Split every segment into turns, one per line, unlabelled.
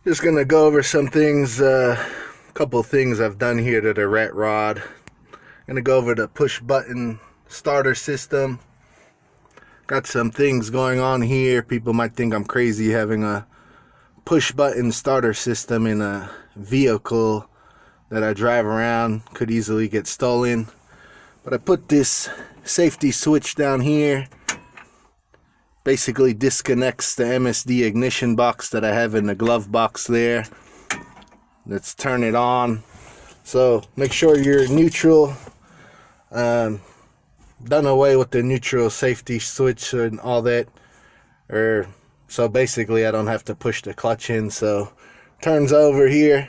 Just gonna go over some things, couple things I've done here to the rat rod. Gonna go over the push button starter system. Got some things going on here. People might think I'm crazy having a push button starter system in a vehicle that I drive around. Could easily get stolen. But I put this safety switch down here. Basically disconnects the MSD ignition box that I have in the glove box there. Let's turn it on. So make sure you're neutral. Done away with the neutral safety switch and all that. So basically I don't have to push the clutch in. So turns over here.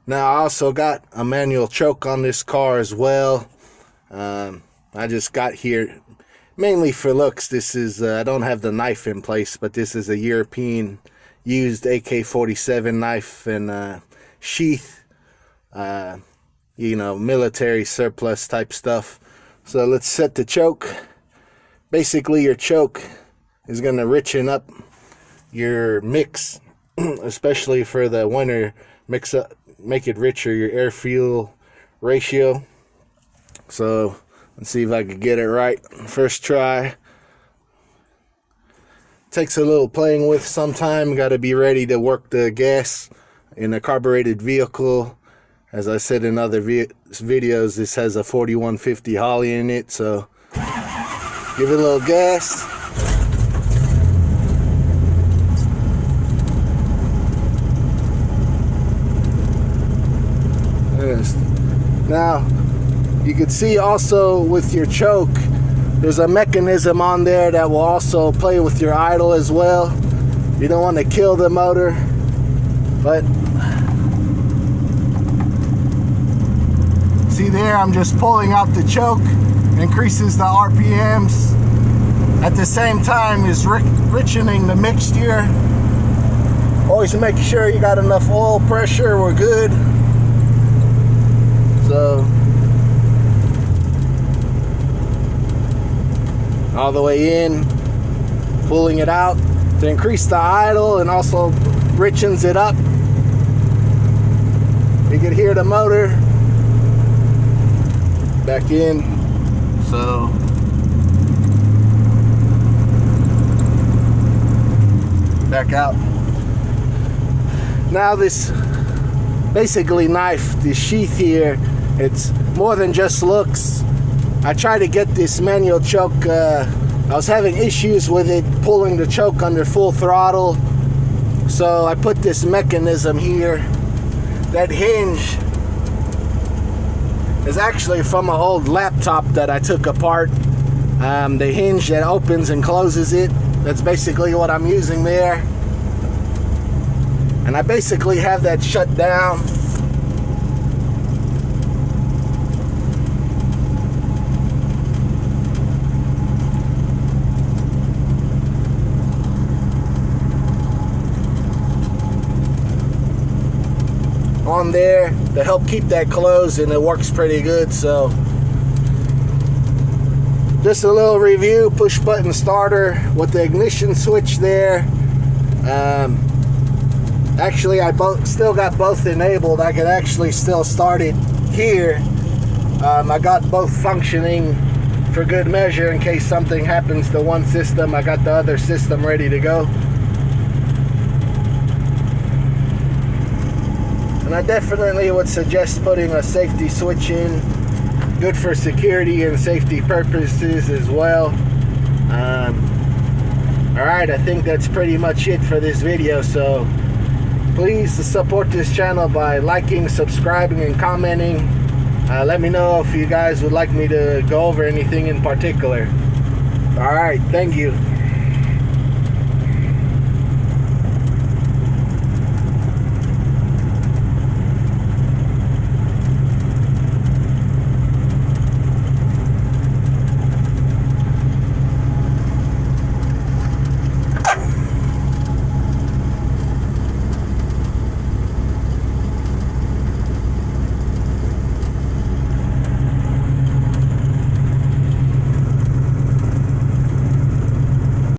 Now I also got a manual choke on this car as well. I just got here mainly for looks. This is, I don't have the knife in place, but this is a European used AK-47 knife and sheath, you know, military surplus type stuff. So let's set the choke. Basically your choke is going to richen up your mix, especially for the winter mix up, make it richer, your air fuel ratio. So let's see if I can get it right. First try. Takes a little playing with sometime. Got to be ready to work the gas in a carbureted vehicle. As I said in other videos, this has a 4150 Holley in it. So give it a little gas. Now, you can see also with your choke, there's a mechanism on there that will also play with your idle as well. You don't want to kill the motor, but see there, I'm just pulling out the choke, increases the RPMs. At the same time is richening the mixture. Always make sure you got enough oil pressure, we're good. So all the way in, pulling it out to increase the idle and also richens it up. You can hear the motor back in. So back out. Now this basically knife, this sheath here, it's more than just looks. I tried to get this manual choke. I was having issues with it pulling the choke under full throttle. So I put this mechanism here. That hinge is actually from an old laptop that I took apart. The hinge that opens and closes it. That's basically what I'm using there. And I basically have that shut down. On there to help keep that closed, and it works pretty good. So just a little review. Push button starter with the ignition switch there. Actually I still got both enabled. I could actually still start it here. I got both functioning for good measure in case something happens to one system. I got the other system ready to go. And I definitely would suggest putting a safety switch in. Good for security and safety purposes as well. Alright, I think that's pretty much it for this video. So please support this channel by liking, subscribing, and commenting. Let me know if you guys would like me to go over anything in particular. Alright, thank you.